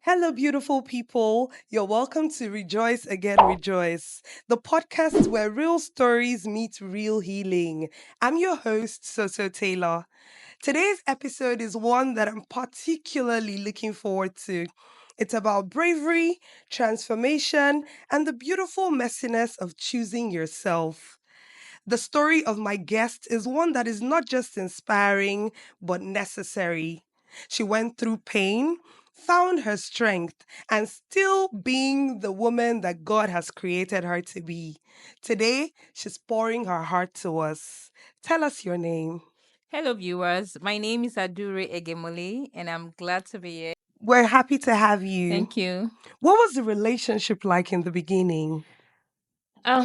Hello, beautiful people. You're welcome to Rejoice Again, Rejoice, the podcast where real stories meet real healing. I'm your host, Soso Taylor. Today's episode is one that I'm particularly looking forward to. It's about bravery, transformation, and the beautiful messiness of choosing yourself. The story of my guest is one that is not just inspiring, but necessary. She went through pain, found her strength, and still being the woman that God has created her to be. Today, she's pouring her heart to us. Tell us your name. Hello, viewers. My name is Adure Egemole, and I'm glad to be here. We're happy to have you. Thank you. What was the relationship like in the beginning?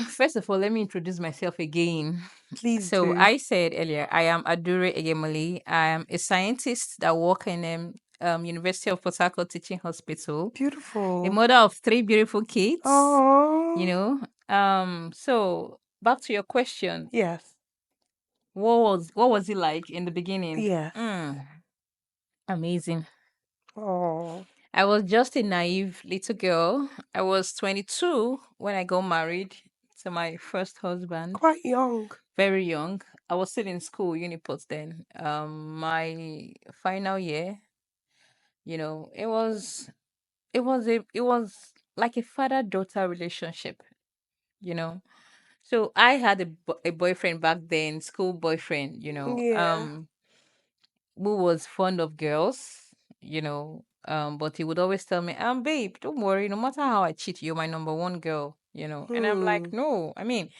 First of all, let me introduce myself again. Please So, do. I said earlier, I am Adure Egemole. I am a scientist that work in University of Port Harcourt Teaching Hospital, a Beautiful. mother of three beautiful kids. You Oh, know, so back to your question, yes, what was it like in the beginning? yes. Amazing. Oh, I was just a naive little girl. I was 22 when I got married to my first husband. quite young. Very young. I was still in school, Uniport then. My final year, it was like a father-daughter relationship, you know. So I had a boyfriend back then, school boyfriend, Yeah. who was fond of girls, but he would always tell me, babe, don't worry, no matter how I cheat, you're my number one girl. And I'm like, Hmm. no, I mean,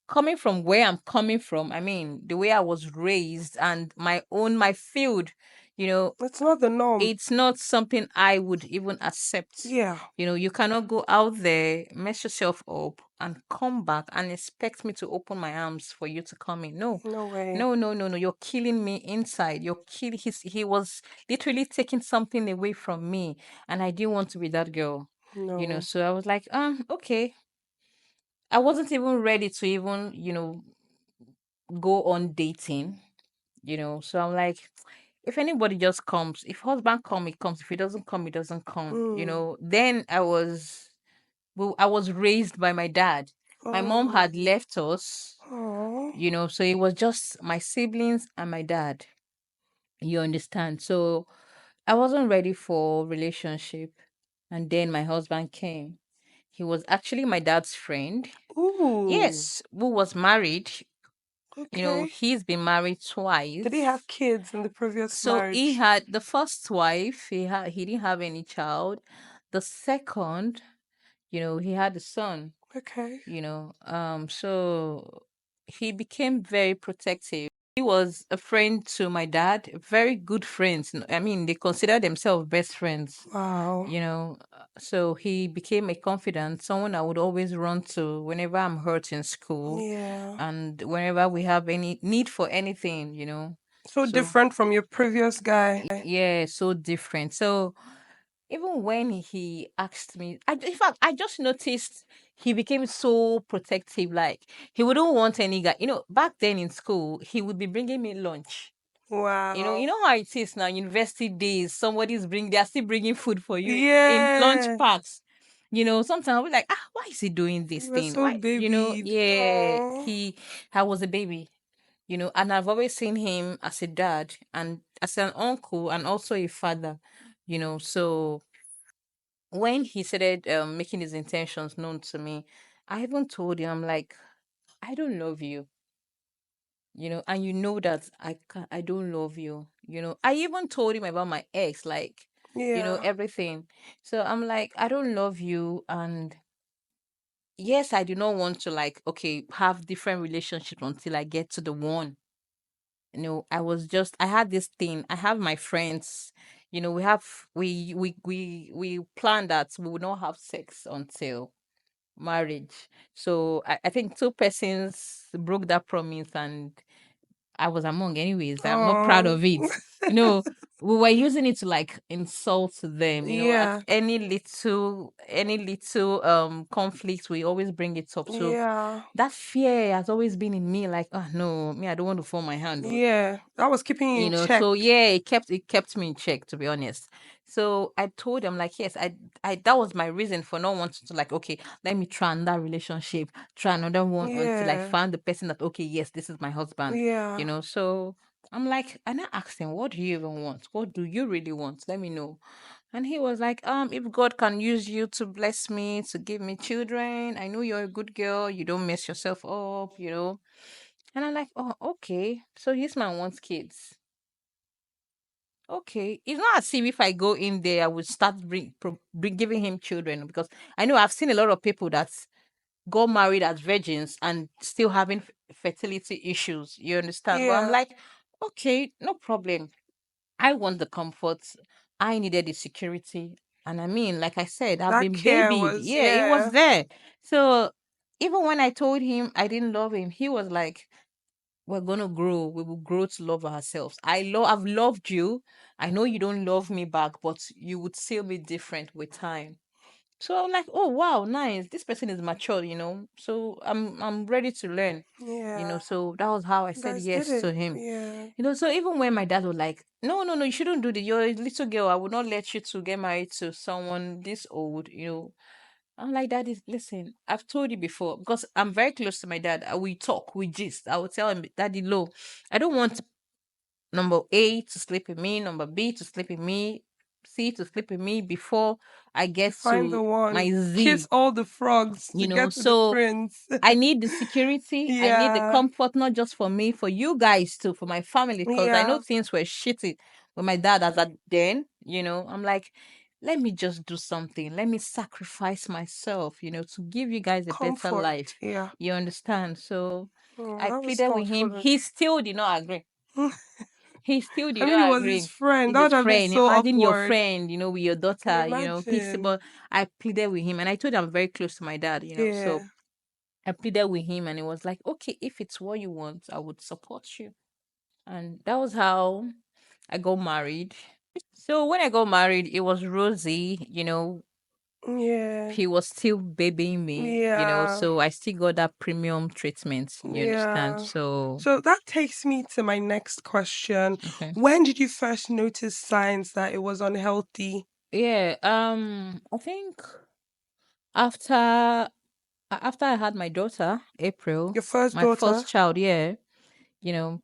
coming from where I'm coming from, I mean, the way I was raised and my field, you know, That's not the norm. it's not something I would even accept. Yeah. You cannot go out there, mess yourself up, and come back and expect me to open my arms for you to come in. No, No way. no, no, no, no. You're killing me inside. You're killing. He was literally taking something away from me, and I didn't want to be that girl. No. So I was like, okay. I wasn't even ready to even, go on dating. So I'm like, if anybody just comes, if husband come, he comes. If he doesn't come, he doesn't come. Hmm. Then well, I was raised by my dad. My mom Oh. had left us, Oh. so it was just my siblings and my dad. You understand? So I wasn't ready for relationship. And then my husband came. He was actually my dad's friend. Ooh. Yes, who was married. Okay. He's been married Did he have twice. kids in the previous So he marriage? had the first wife, he didn't have any child. The second, he had a son, Okay. so he became very protective. He was a friend to my dad, very good friends. I mean, they consider themselves best friends, Wow. so he became a confidant, someone I would always run to whenever I'm hurt in school Yeah. and whenever we have any need for anything. So So different from your previous guy. yeah, so different. So even when he asked me, in fact, I just noticed he became so protective. Like he wouldn't want any guy. Back then in school, he would be bringing me lunch. You Wow. know how it is now. University days, they are still bringing food for you in lunch Yeah. packs. Sometimes I'll be like, why is he doing this You were thing? so Why, babied. yeah, Oh. I was a baby. And I've always seen him as a dad and as an uncle and also a father. So when he started making his intentions known to me, I even told him, I'm like, I don't love you, and you know that I don't love you. I even told him about my ex, like, Yeah. everything. So I'm like, I don't love you, and yes, I do not want to, like, okay, have different relationships until I get to the one. I had this thing. I have my friends. We plan that we will not have sex until marriage. So I think two persons broke that promise, and I was among. Anyways, I'm not proud Oh. of it. You know, we were using it to like insult them, at Yeah. any little conflict, we always bring it up. So Yeah. that fear has always been in me, like, oh no, me, I don't want to fall my hand. Yeah. That was keeping you in check. So yeah, it kept me in check, to be honest. So I told him, like, yes, I that was my reason for not wanting to, like, okay, let me try another relationship, try another one until I Yeah. found the person that, okay, yes, this is my husband. Yeah. So I'm like, and I asked him, what do you even want? What do you really want? Let me know. And he was like, if God can use you to bless me, to give me children, I know you're a good girl, you don't mess yourself up. And I'm like, oh, okay. So this man wants kids. Okay. It's not as if I go in there, I would start giving him children, because I know I've seen a lot of people that got married as virgins and still having fertility issues. You understand? But I'm Yeah. like, okay, no problem. I want the comfort. I needed the security. And I mean, like I said, I've That been care babied. was, Yeah, it was yeah. there. So even when I told him I didn't love him, he was like, we're gonna grow. We will grow to love ourselves. I've loved you. I know you don't love me back, but you would still be different with time. So I'm like, oh wow, nice. This person is mature. So I'm ready to learn. Yeah. So that was how I You said guys did yes it. to him. Yeah. So even when my dad was like, no, no, no, you shouldn't do that. You're a little girl. I would not let you to get married to someone this old. I'm like, Daddy, listen, I've told you before, because I'm very close to my dad. We talk, we gist. I will tell him, Daddy, low, I don't want number A to sleep with me, number B to sleep with me, C to sleep with me before I You get find the to one. my Kiss Z. all the frogs to get to the So prince. I need the security. I need the Yeah. comfort, not just for me, for you guys too, for my family. Because I know Yeah. things were shitty with my dad as at then. I'm like, let me just do something. Let me sacrifice myself, to give you guys a better Comfort. life. Yeah. You understand? So Oh, I that was pleaded with him. thoughtful. He still did not agree. He still I did mean, it not was his agree. friend. He's That his would have been friend. so Imagine your awkward. friend, with your Can daughter, he's, imagine. but I pleaded with him, and I told him I'm very close to my dad. So Yeah. I pleaded with him, and it was like, okay, if it's what you want, I would support you. And that was how I got married. So when I got married, it was rosy. Yeah. He was still babying me. Yeah. So I still got that premium treatment. You understand? Yeah. So So that takes me to my next question. okay, When did you first notice signs that it was unhealthy? yeah. I think after after I had my daughter, April, Your first my first daughter? child, yeah. You know,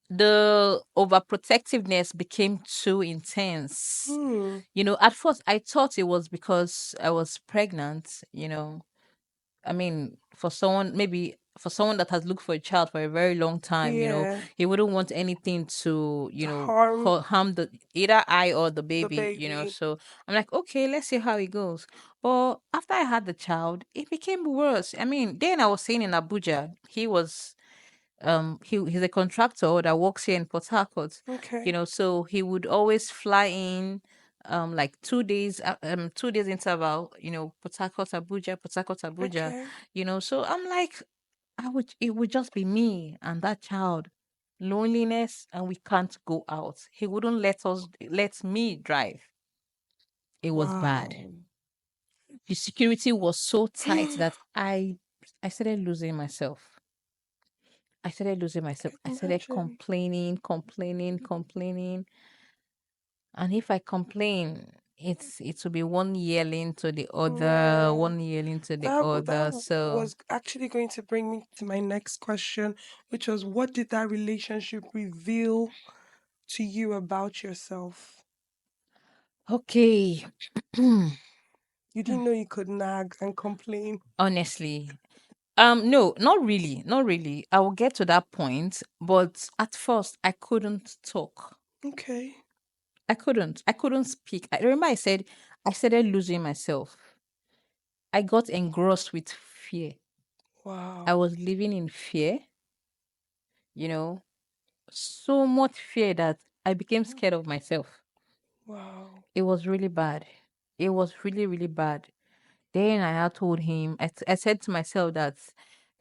the overprotectiveness became too intense. Hmm. At first I thought it was because I was pregnant. I mean, for someone that has looked for a child for a very long time, Yeah. he wouldn't want anything to, To harm harm the either I or the the baby. baby. So I'm like, okay, let's see how it goes. But after I had the child, it became worse. I mean, then I was staying in Abuja. He's a contractor that works here in Port Harcourt. Okay. So he would always fly in like 2 days 2 days interval, Port Harcourt, Abuja, Port Harcourt, Abuja. Okay. So I'm like, it would just be me and that child. Loneliness, and we can't go out. He wouldn't let me drive. It was bad. Wow. The security was so tight that I started losing myself. I started losing myself. Can I started imagine. complaining, complaining, complaining. And if I complain, it will be one yelling to the other, Yeah. one yelling to the That other. So was actually going to bring me to my next question, which was what did that relationship reveal to you about yourself? okay. You didn't know you could nag and complain. Honestly. No, not really. Not really. I will get to that point, but at first I couldn't talk. Okay. I couldn't speak. I remember I started losing myself. I got engrossed with fear. I Wow. was living in fear, you know, so much fear that I became scared of myself. Wow. It was really bad. It was really, really bad. Then I had told him, I said to myself that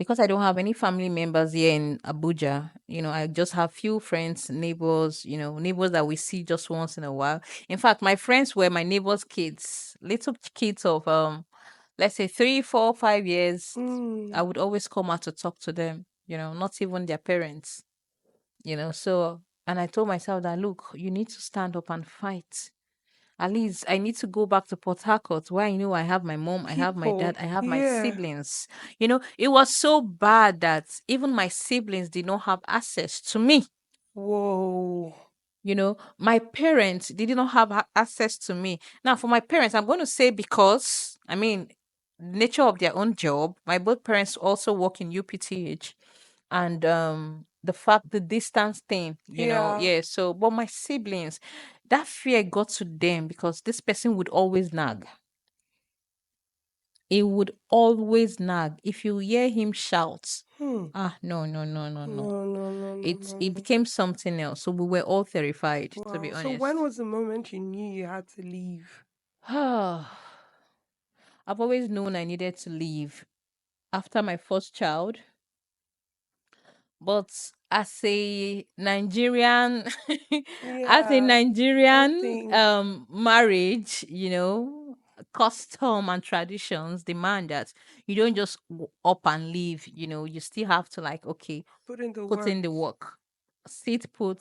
because I don't have any family members here in Abuja, I just have few friends, neighbors, neighbors that we see just once in a while. In fact, my friends were my neighbors' kids, little kids of let's say 3, 4, 5 years. I Mm. would always come out to talk to them, not even their parents, So, and I told myself that, look, you need to stand up and fight. At least I need to go back to Port Harcourt where I know I have my mom, I have my dad, People. I have my Yeah. siblings. It was so bad that even my siblings did not have access to me. Whoa. My parents they did not have access to me. Now, for my parents, I'm going to say because, I mean, nature of their own job, my both parents also work in UPTH, and the distance thing, Yeah. yeah. So, but my siblings, that fear got to them because this person would always nag. He would always nag. If you hear him shout, Hmm. no, no, no, no, no. No, no, no, no, no, It no. became something else. So we were all terrified, to be Wow. So when honest. was the moment you knew you had to leave? I've always known I needed to leave after my first child, but as a Yeah. I Nigerian think. marriage, custom and traditions demand that you don't just up and leave. You still have to, like, okay, Put in the put work. in the work, sit put,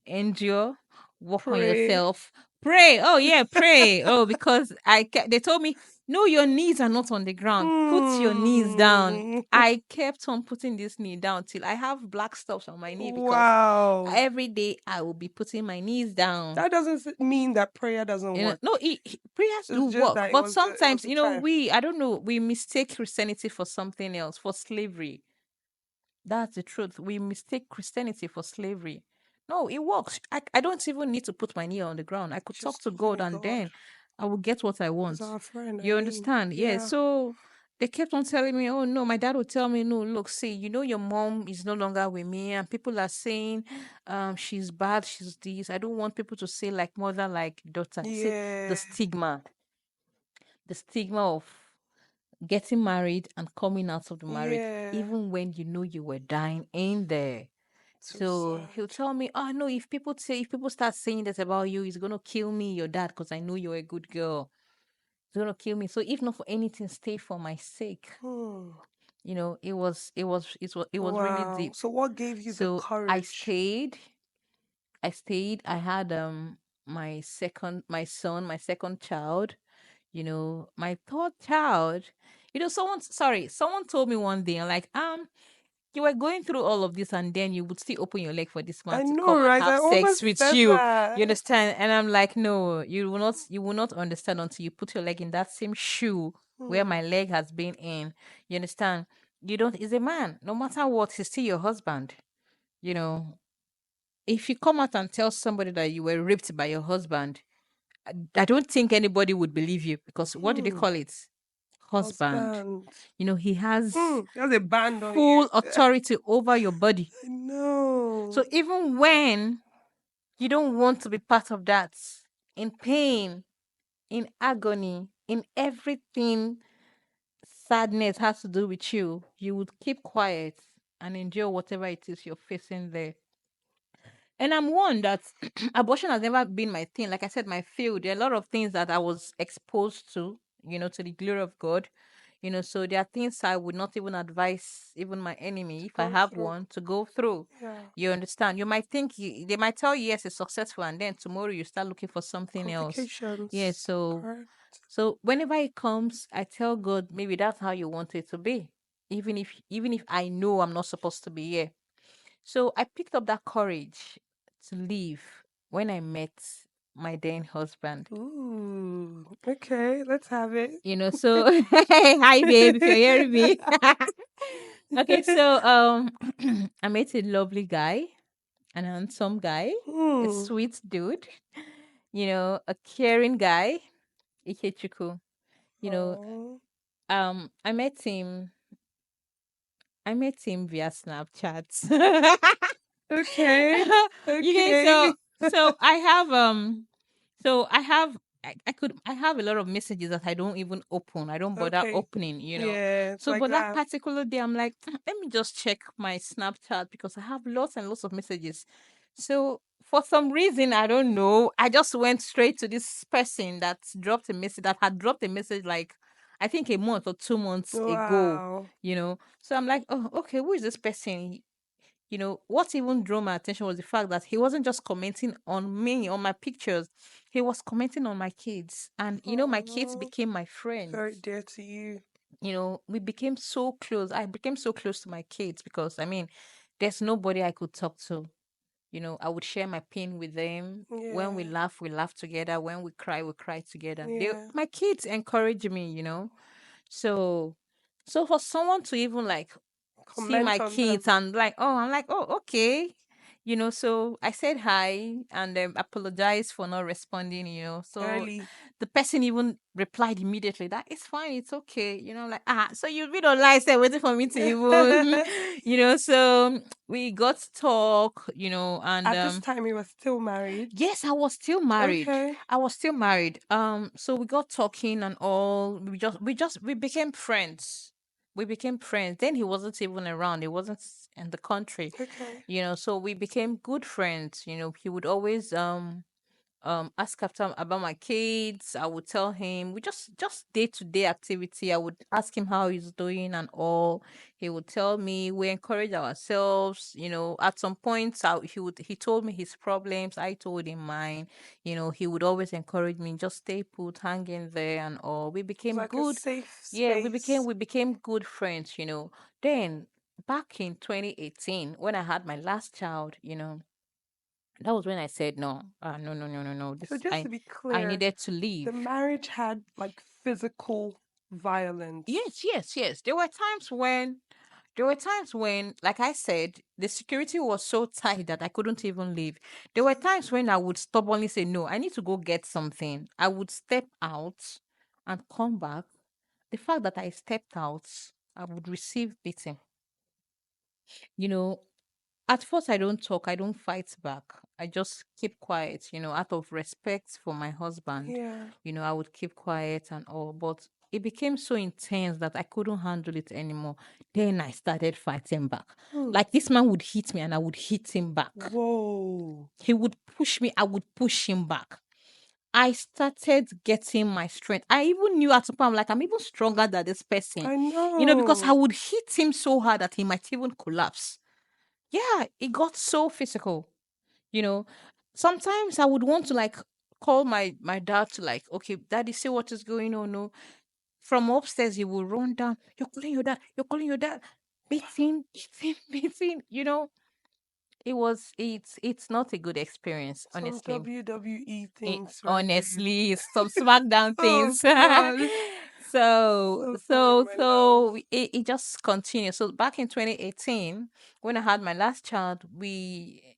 endure, work on Pray. yourself, pray. Oh yeah, pray. Oh, because they told me, no, your knees are not on the ground. Put your knees down. Hmm. I kept on putting this knee down till I have black stuffs on my knee because Wow. every day I will be putting my knees down. That doesn't mean that prayer doesn't No, work. prayers do It's just work, that but it was sometimes, the time. I don't know, we mistake Christianity for something else, for slavery. That's the truth. We mistake Christianity for slavery. No, it works. I don't even need to put my knee on the ground. I could talk Just to talking God to and God. then I will get what I He's want. our friend, I You mean. understand? Yeah. Yeah. So they kept on telling me, oh no, my dad would tell me, no, look, see, your mom is no longer with me, and people are saying she's bad, she's this. I don't want people to say like mother, like daughter. He said Yeah. the stigma of getting married and coming out of the marriage, Yeah. even when you know you were dying in there. So So sad. he'll tell me, oh no, if people start saying that about you, it's gonna kill me, your dad, because I know you're a good girl. It's gonna kill me. So if not for anything, stay for my sake. Hmm. It was really Wow. deep. So what gave you the So I courage? stayed. I stayed. I had my son, my second child, my third child. Someone told me one day, like, you were going through all of this and then you would still open your leg for this man I to know, come and right? have I sex almost with said you. You that. understand? And I'm like, no, you will not understand until you put your leg in that same shoe where Hmm. my leg has been in. You understand? You don't He's a man. No matter what, he's still your husband. You know, if you come out and tell somebody that you were raped by your husband, I don't think anybody would believe you because what did they Hmm. call it? Husband. Husband. He has There's a band on full you. authority over your body. I So know. even when you don't want to be part of that, in pain, in agony, in everything sadness has to do with you, you would keep quiet and endure whatever it is you're facing there. And I'm one that abortion has never been my thing. Like I said, my field, there are a lot of things that I was exposed to, to the glory of God. So there are things I would not even advise even my enemy, To if I go have through. one, to go through. Yeah. You understand? You might think they might tell you yes, it's successful, and then tomorrow you start looking for something else. Yeah. Complications. So Correct. so whenever it comes, I tell God maybe that's how you want it to be, even if I know I'm not supposed to be here. So I picked up that courage to leave when I met my then husband. Ooh. Okay, let's have it. So hi babe, if you're hearing me. Okay, so I met a lovely guy, an handsome guy, a Hmm. sweet dude, a caring guy, Ikechukwu. You know, Oh. I met him via Snapchat. Okay. Okay, so Okay. so I have I have a lot of messages that I don't even open. I don't bother Okay. opening, Yeah, it's So, like but that that. particular day, I'm like, let me just check my Snapchat because I have lots and lots of messages. So, for some reason, I don't know, I just went straight to this person that had dropped a message like, I think a month or 2 months ago, Wow. So I'm like, oh, okay, who is this person? What even drew my attention was the fact that he wasn't just commenting on me, on my pictures, he was commenting on my kids. And, my kids Oh, became my friends. very dear to you. We became so close. I became so close to my kids because, I mean, there's nobody I could talk to. I would share my pain with them. When Yeah, we laugh together. When we cry together. yeah. My kids encourage me. So, so for someone to even like see my Comment on them kids and like, oh, I'm like, oh, okay. So I said hi and apologized for not responding, So early. the person even replied immediately that it's fine, it's okay. I'm like, so you've been online, say, waiting for me to even, so we got to talk, and At this time, he was still married. yes, I was still married. Okay. I was still married. So we got talking and all. We became friends. We became friends. Then he wasn't even around. He wasn't in the country, Okay. So we became good friends. He would always ask after about my kids. I would tell him we just day-to-day activity. I would ask him how he's doing and all. He would tell me we encourage ourselves. At some points he told me his problems, I told him mine. He would always encourage me, just stay put, hang in there and all. We It's became like a good. safe Yeah, space. we became good friends. Then back in 2018 when I had my last child, that was when I said no. No, no, no, no, no. So This just to be I clear, needed to the leave. marriage had like physical violence. Yes, yes, yes. There were times when, like I said, the security was so tight that I couldn't even leave. There were times when I would stubbornly say, no, I need to go get something. I would step out and come back. The fact that I stepped out, I would receive beating. You know, At first, I don't talk, I don't fight back. I just keep quiet, out of respect for my husband. Yeah. I would keep quiet and all. But it became so intense that I couldn't handle it anymore. Then I started fighting back. Hmm. Like this man would hit me and I would hit him back. Whoa. He would push me, I would push him back. I started getting my strength. I even knew at some point, I'm like, I'm even stronger than this person, I because I know. would hit him so hard that he might even collapse. Yeah, it got so physical. You know, Sometimes I would want to like call my dad to like, okay, daddy, see what is going on. No, from upstairs he will run down. You're calling your dad. You're calling your dad. Beating, beating, beating. It's not a good experience, Some honestly. WWE things right there. Honestly, some SmackDown Oh things. God. so So funny, so my love. so it just continued. So back in 2018, when I had my last child, we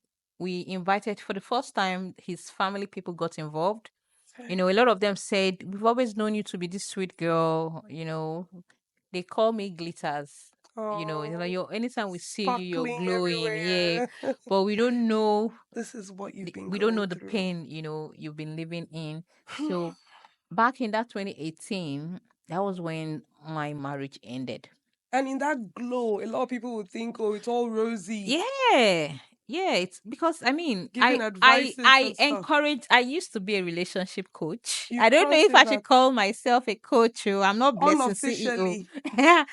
invited for the first time his family people got involved. Okay. A lot of them said, we've always known you to be this sweet girl. They call me glitters. Oh, Anytime we see you, you're sparkling glowing. Yeah, everywhere. but we don't know This is what you've been we don't know going the through. pain you've been living in. So back in that 2018, that was when my marriage ended. And in that glow, a lot of people would think, oh, it's all rosy, Yeah, yeah, it's because I mean giving advices I and stuff. encourage. I used to be a relationship coach. You I don't know can't if say I should that call myself a coach. I'm not blessing CEO. unofficially. Yeah.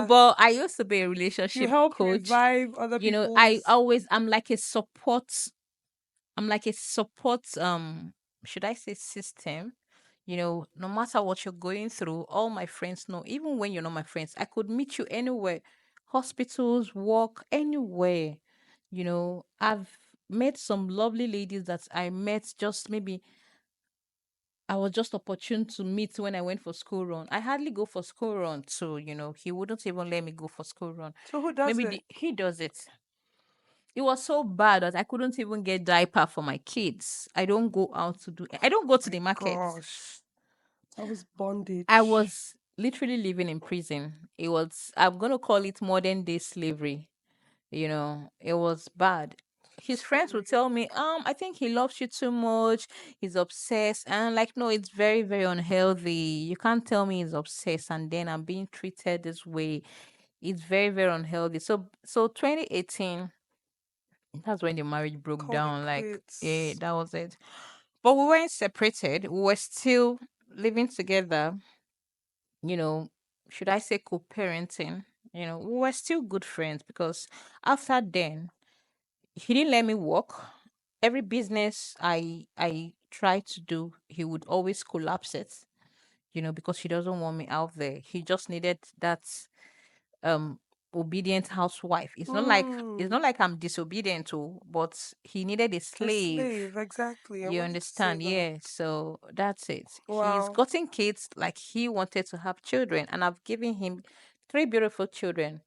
But I used to be a You relationship help coach. revive other I people's. always I'm like a support, should I say system? No matter what you're going through, all my friends know, even when you're not my friends, I could meet you anywhere, hospitals, work, anywhere. I've met some lovely ladies that I met just maybe I was just opportune to meet when I went for school run. I hardly go for school run, so he wouldn't even let me go for school run. So who does Maybe it? he does it. It was so bad that I couldn't even get diaper for my kids. I don't go to My the market. gosh. That was I bondage. was literally living in prison. I'm gonna call it modern day slavery. It was bad. his friends will Sorry. tell me, I think he loves you too much. He's obsessed. And I'm like, no, it's very, very unhealthy. You can't tell me he's obsessed and then I'm being treated this way. It's very, very unhealthy. So 2018, that's when the marriage broke Call it down. Like, yeah, quits. that was it. But we weren't separated. We were still living together, you know, should I say co-parenting? We were still good friends because after then, he didn't let me work. Every business I tried to do, he would always collapse it, because he doesn't want me out there. He just needed that um obedient housewife. It's not Mm, like I'm disobedient to, but he needed a a slave. slave, exactly. I You wanted to say understand? that. Yeah. So that's it. He's Wow. gotten kids like he wanted to have children, and I've given him three beautiful children.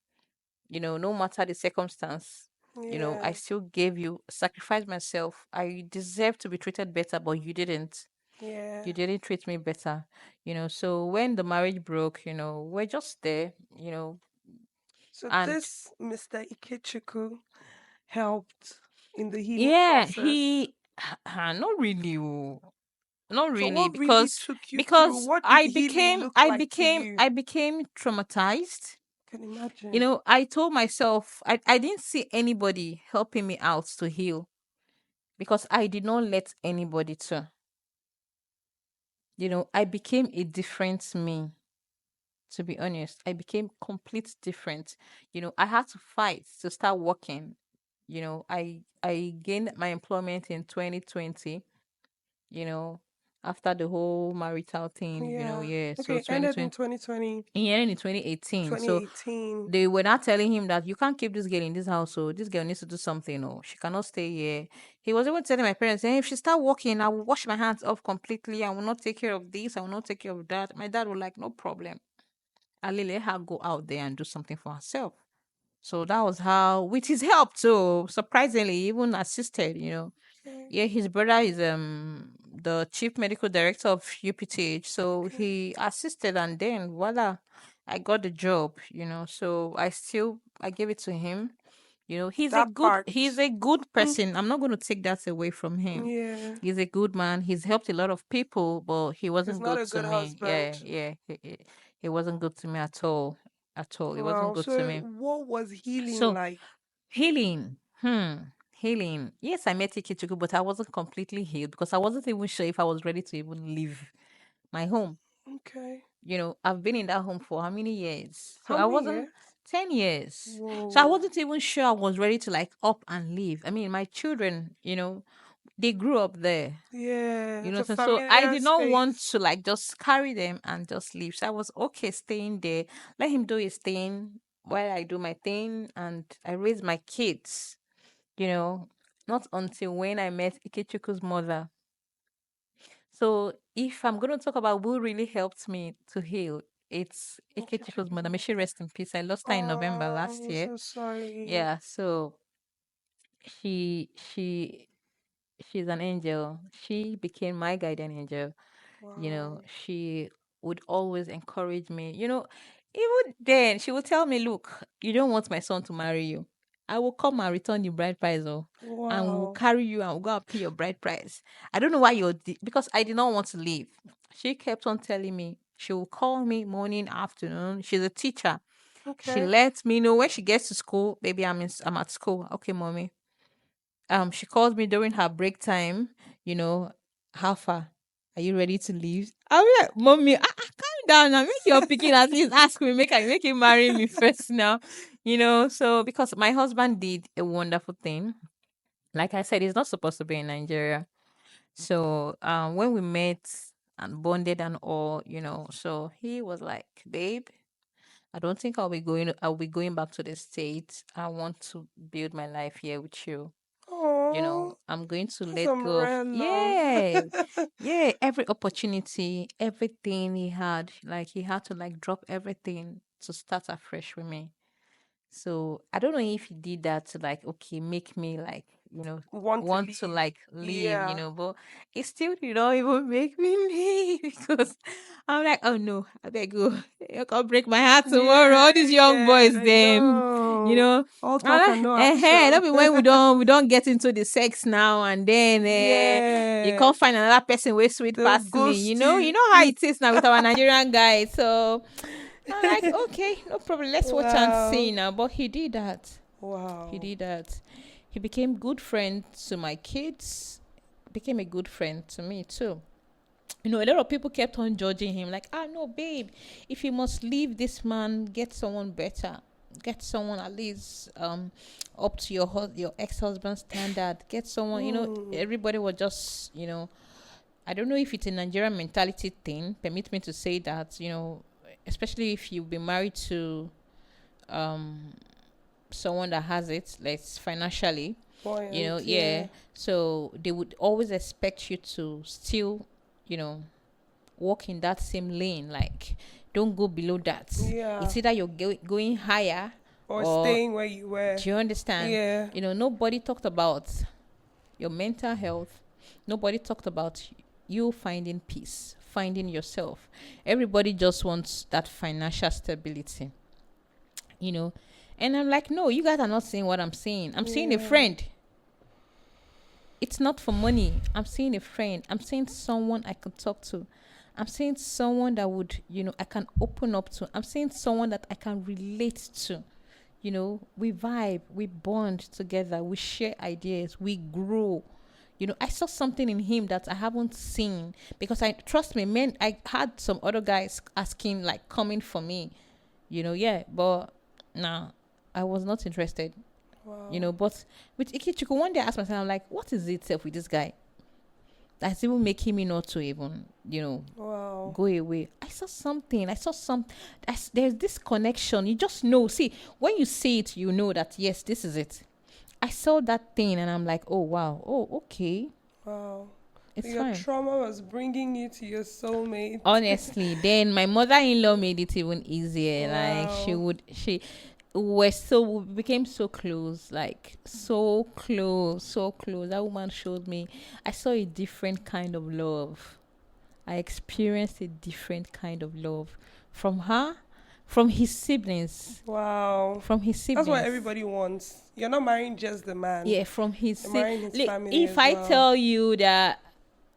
No matter the circumstance, I Yeah. still gave you, sacrificed myself. I deserve to be treated better, but you didn't. Yeah. You didn't treat me better. So when the marriage broke, we're just there, So and this Mr. Ikechukwu helped in the healing yeah, process. not really. Not So really, what really because took you through? because What did I healing became look I like to became you? I became traumatized. Can imagine. I told myself I didn't see anybody helping me out to heal because I did not let anybody to. I became a different me, to be honest. I became complete different. I had to fight to start working. I gained my employment in 2020, you know, after the whole marital thing, Yeah. yeah. So Okay, ended in 2020, 2020, he ended in 2018. So 2018. they were not telling him that you can't keep this girl in this house. So this girl needs to do something. Or she cannot stay here. He was even telling my parents, hey, if she start working, I will wash my hands off completely. I will not take care of this. I will not take care of that. My dad was like, no problem. I'll let her go out there and do something for herself. So that was how, with his help too, surprisingly, even assisted. Okay. Yeah, his brother is the chief medical director of UPTH. So Okay. he assisted and then voila, I got the job. So I gave it to him. He's a That good part. he's a good person. I'm not gonna take that away from him. Yeah. He's a good man. He's helped a lot of people, but he He's wasn't not good a to good me. Yeah, husband. yeah. He wasn't good to me at all. At all. It wasn't Wow. good to So me. what was healing So like? healing. Healing. Yes, I met Ikechukwu, but I wasn't completely healed because I wasn't even sure if I was ready to even leave my home. Okay. I've been in that home for how many years? So How I many wasn't years? 10 years. So I Whoa. wasn't even sure I was ready to like up and leave. I mean, my children, they grew up there. Yeah. It's a So I familiar did not want space. to like just carry them and just leave. So I was okay staying there. Let him do his thing while I do my thing and I raise my kids you know, not until when I met Ikechukwu's mother. So if I'm going to talk about who really helped me to heal, it's Ikechukwu's Ikechukwu mother. May she mother. rest in peace. I lost her in November Oh, last I'm year. so sorry. Yeah, so she she she's an angel. She became my guardian angel. Wow. She would always encourage me. Even then, she would tell me, look, you don't want my son to marry you. I will come and return the bride price, and we will Wow. carry you and we'll go and pay your bride price. I don't know why because I did not want to leave. She kept on telling me, she will call me morning, afternoon. She's a teacher. She Okay. lets me know when she gets to school, baby, I'm at school. Okay, mommy. She called me during her break time, you know, how far? Are you ready to leave? I'm like, mommy, calm down now. Make your picking at least ask me, make him marry me first now. So because my husband did a wonderful thing. Like I said, he's not supposed to be in Nigeria. So when we met and bonded and all, so he was like, babe, I don't think I'll be going back to the States. I want to build my life here with you. Oh, I'm going to that's let some go of, rare love. yeah, yeah, every opportunity, everything he had, like he had to like drop everything to start afresh with me. So I don't know if he did that to like, okay, make me like Want to want to leave. like leave, Yeah. but it still did not even make me leave because I'm like, oh no, I beg you, you can break my heart tomorrow. Yeah, All these young yeah, boys, I them, know. All I'm talk and no like, action. don't be when we don't get into the sex now and then you Yeah. can't find another person way sweet They'll past me. ghost You you. know how it is now with our Nigerian guys. So I'm like, okay, no problem. Let's watch and see Wow. now. But he did that. He Wow. did that. He became good friend to my kids. Became a good friend to me too. A lot of people kept on judging him, like, no, babe, if you must leave this man, get someone better, get someone at least up to your ex-husband's standard, get someone. Hmm. Everybody was just, I don't know if it's a Nigerian mentality thing. Permit me to say that, especially if you've been married to um someone that has it, like financially, Buoyant, yeah. yeah. So they would always expect you to still, you know, walk in that same lane. Like, don't go below that. Yeah. It's either you're going higher Or or, staying where you were. do you understand? Yeah. Nobody talked about your mental health. Nobody talked about you finding peace, finding yourself. Everybody just wants that financial stability, you know. And I'm like, no, you guys are not seeing what I'm saying. I'm seeing a Yeah. friend. It's not for money. I'm seeing a friend. I'm seeing someone I could talk to. I'm seeing someone that would, I can open up to. I'm seeing someone that I can relate to. We vibe, we bond together, we share ideas, we grow. I saw something in him that I haven't seen, because I trust me, man, I had some other guys asking, like, coming for me, yeah, but nah, I was not interested. Wow. But with Ikichuku, one day I asked myself, I'm like, what is it with this guy that's even making me not to even, Wow. go away? I saw something. I saw some. There's this connection. You just know. See, when you see it, you know that, yes, this is it. I saw that thing and I'm like, oh, wow. Oh, okay. Wow. So It's your fine. trauma was bringing you to your soulmate. Honestly, then my mother-in-law made it even easier. Like, Wow. we became so close, like so close, so close. That woman showed me, I saw a different kind of love. I experienced a different kind of love from her, from his siblings, Wow. from his That's what siblings. everybody wants. You're not marrying just the man. Yeah, from his You're marrying his family if as I well. tell you that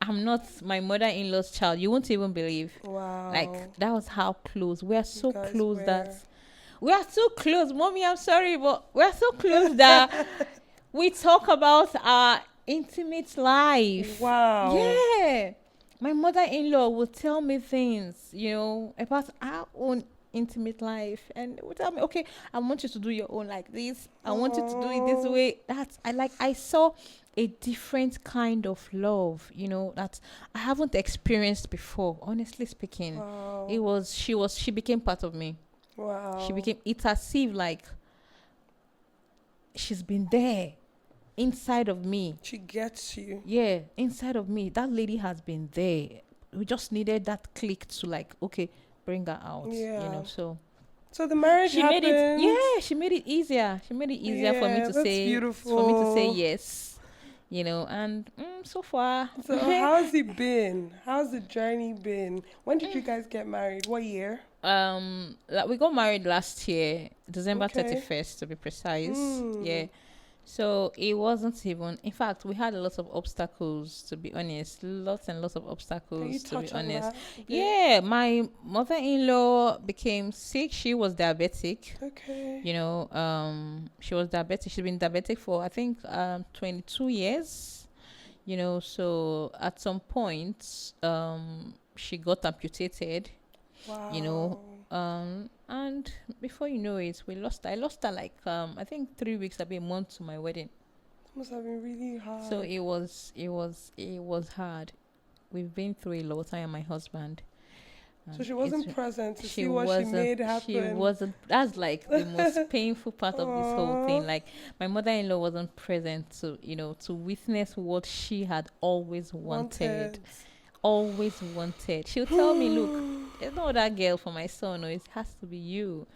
I'm not my mother-in-law's child, you won't even believe. Wow. Like, that was how close. We are You so guys close that were. we are so close. Mommy, I'm sorry, but we are so close that we talk about our intimate life. Wow. Yeah. My mother-in-law will tell me things, about our own intimate life, and will tell me, okay, I want you to do your own like this. I want you to do it this Oh. way. I saw a different kind of love, that I haven't experienced before. Honestly speaking, Wow. she became part of me. Wow. It's as if, like, she's been there inside of me. She gets you. Yeah, inside of me. That lady has been there. We just needed that click to, like, okay, bring her out. Yeah. So So the marriage she made it, happened. yeah, she made it easier. She made it easier Yeah, that's for me to say beautiful. yes. And so far, So how's it been? How's the journey been? When did you guys get married? What year? like, we got married last year, December Okay. 31st to be precise. Yeah. Mm. So it wasn't even, in fact, we had a lot of obstacles, to be honest. Lots and lots of Can you obstacles, to be touch on honest. that a bit? Yeah, my mother-in-law became sick. She was diabetic. Okay. She was diabetic. She's been diabetic for, I think, 22 years. So at some point, she got amputated, you know, Wow. and before you know it, I lost her, like, I think 3 weeks, a month to my wedding. It must have been really So hard. it was hard. We've been through a lot, I and my husband. So she It's wasn't present to she see what she wasn't made she happen. wasn't That's like the most painful part of this whole thing. Oh, Like, my mother-in-law wasn't present to witness what she had always wanted. wanted. Always wanted. She'll tell me, look, there's no other girl for my son, or it has to be you.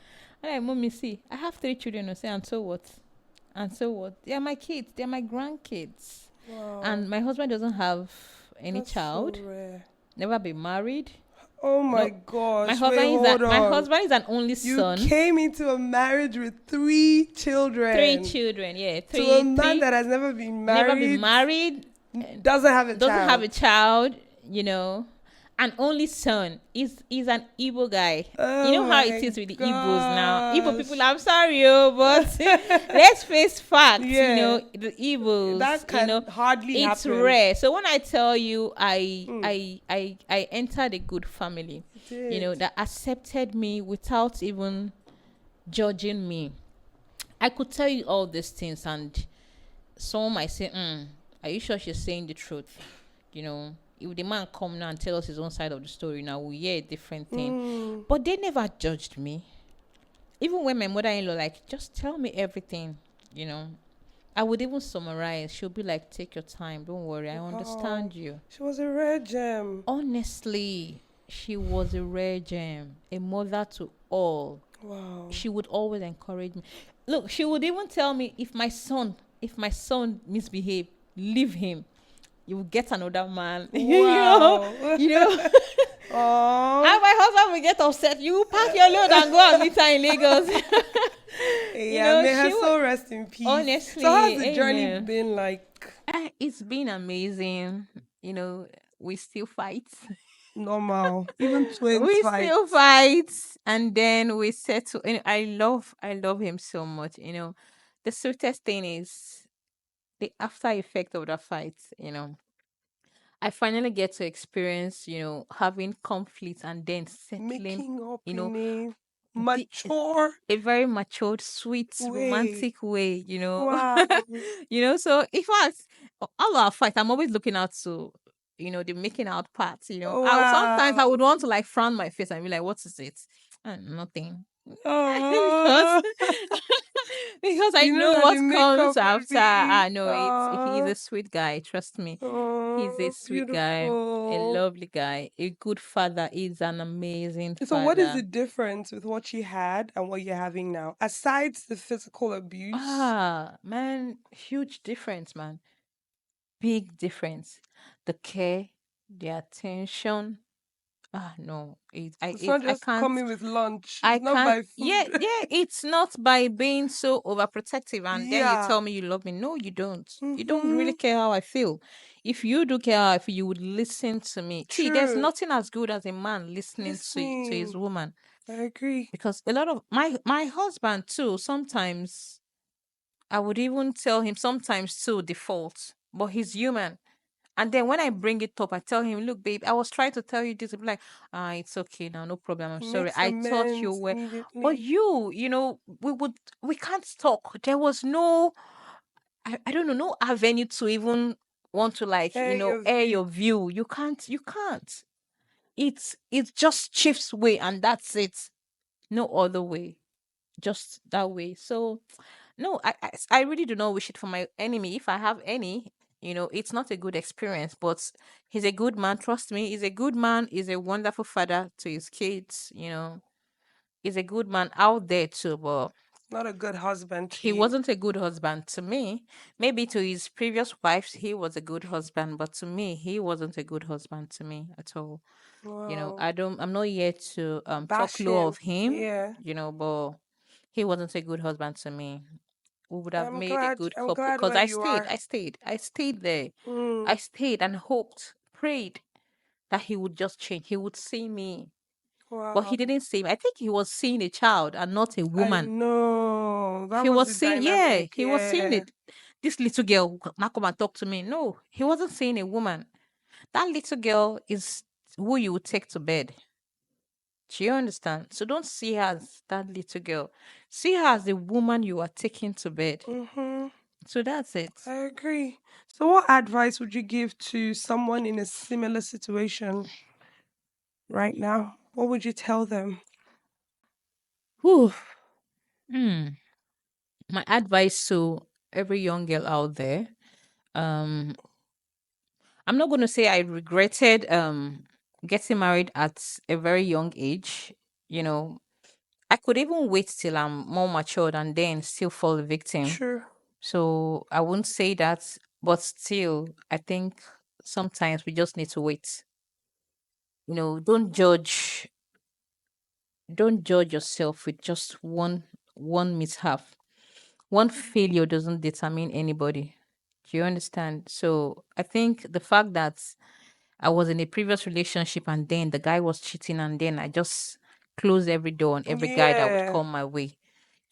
And like, mommy, see, I have 3 children. I say, and so what? And so what? They are my kids. They are my grandkids. Wow. And my husband doesn't have any That's so child. rare. Never been married. Oh my No, gosh. Wait, hold my on. husband is an only You son. came into a marriage with three Three children children. Yeah, to a three, man three. that has never been Never been married, married. And doesn't have a doesn't have child. a child. You know, an only son. Is an Igbo guy. You Oh know how it my is with the Igbos now. Igbo people, gosh. I'm sorry, but let's face facts. You Yeah, know, the Igbos. that You know, can hardly it's happen. rare. So when I tell you, Mm, I entered a good family. you You know, did. that accepted me without even judging me. I could tell you all these things, and someone might say, "Are you sure she's saying the truth?" You know, if the man come now and tell us his own side of the story, now we hear a different thing. Mm, But they never judged me. Even when my mother-in-law like, just tell me everything, you know. I would even summarize. She'll be like, take your time, don't worry, I wow. understand you. She was a rare gem. Honestly, she was a rare gem, a mother to all. Wow. She would always encourage me. Look, she would even tell me, if my son misbehave, leave him. You will get another man. Wow. You know. Oh. And my husband will get upset. You pack your load and go and meet her in Lagos. You Yeah, know, may her she would soul rest in peace. So how's honestly, the journey amen. been like? It's been amazing. You know, we still fight. Normal. Even twins We fight. still fight, and then we settle. And I love him so much. You know, the sweetest thing is the after effect of the fight. You know, I finally get to experience, you know, having conflict and then settling, Making up you know, in a the, mature a very matured, sweet, way. romantic way, you know. Wow. You know, so in fact, all our fight, I'm always looking out to, you know, the making out parts, you know. Sometimes I Wow. would want to like frown my face and be like, what is it? Nothing. Because Oh. because I You know know that the what comes makeup will after. be. I know he's Oh. a sweet guy, trust me. He's a Oh, sweet guy, a beautiful. lovely guy, a good father. He's an amazing So, what is father. the difference with what you had and what you're having now, aside the physical abuse? Man, huge difference, man. Big difference. The care, the attention. No, It's not I just can't. coming with lunch. I It's not can't. by Yeah, food. yeah. It's not by being so overprotective, and then you Yeah. tell me you love me. No, you don't. You don't really Mm-hmm. care how I feel. If you do care how I feel, you would listen to me. See, there's True. nothing as good as a man listening to his Listening. woman, I agree. because a lot of my husband too. Sometimes I would even tell him sometimes too default, but he's human. And then when I bring it up, I tell him, look, babe, I was trying to tell you this. He'll be like, it's okay now, no problem. I'm He sorry. makes I thought you amends were, but immediately. you know, we can't talk. There was no, I don't know, no avenue to even want to like, you Air know, your air view. your view. You can't. It's just Chief's way, and that's it. No other way, just that way. So no, I really do not wish it for my enemy. If I have any, you know, it's not a good experience, but he's a good man. Trust me, he's a good man. He's a wonderful father to his kids. You know, he's a good man out there too, but Not a good husband to he you. wasn't a good husband to me. Maybe to his previous wives, he was a good husband, but to me, he wasn't a good husband to me at all. You know, Wow. I'm not here to talk Bash low him. of him, Yeah. you know, but he wasn't a good husband to me. We would have I'm made a glad. good I'm couple glad because where you are. I stayed there. I Mm. stayed and hoped, prayed that he would just change. He would see me, but he Wow. didn't see me. I think he was seeing a child and not a I woman. know. That He was was the seeing, yeah, dynamic. he was seeing Yeah. it. This little girl who now come and talk to me. No, he wasn't seeing a woman. That little girl is who you would take to bed. Do you understand? So don't see her as that little girl. See her as the woman you are taking to bed. Mm-hmm. So that's it. I agree. So, what advice would you give to someone in a similar situation right now? What would you tell them? Whew. Hmm. My advice to every young girl out there, um, I'm not going to say I regretted getting married at a very young age. You know, I could even wait till I'm more matured and then still fall victim. True. So I wouldn't say that, but still, I think sometimes we just need to wait. Don't judge yourself with just one mishap. One failure doesn't determine anybody. Do you understand? So I think the fact that I was in a previous relationship and then the guy was cheating and then I just closed every door on every guy that would Yeah. come my way.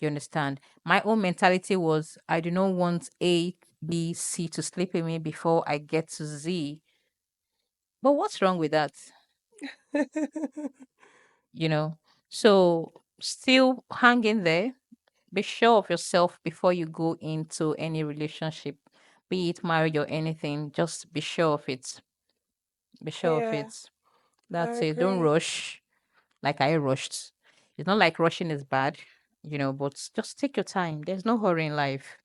You understand? My own mentality was I do not want A, B, C to sleep with me before I get to Z. But what's wrong with that? You know? So still hang in there. Be sure of yourself before you go into any relationship, be it marriage or anything. Just be sure of it. Be sure of Yeah, it. I That's it. Don't agree. rush like I rushed. It's not like rushing is bad, but just take your time. There's no hurry in life.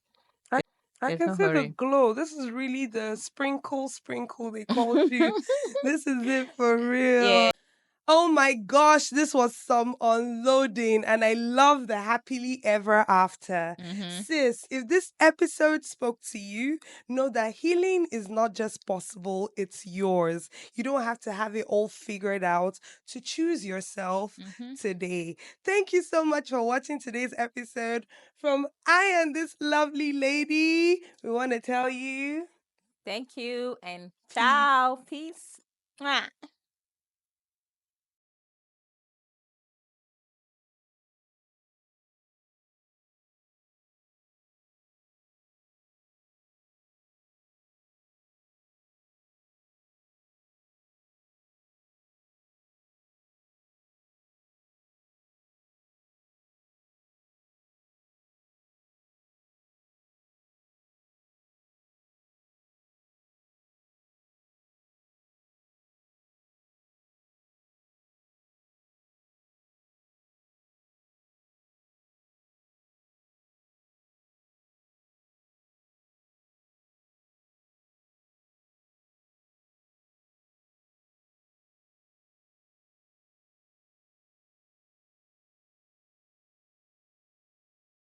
I I There's can no see the hurry. glow. This is really the sprinkle they called you. This is it for real. Yeah. Oh my gosh, this was some unloading, and I love the happily ever after. Mm-hmm. Sis, if this episode spoke to you, know that healing is not just possible, it's yours. You don't have to have it all figured out to choose yourself Mm-hmm. today. Thank you so much for watching today's episode from I and this lovely lady. We want to tell you Thank you and peace. ciao. Peace. Mwah.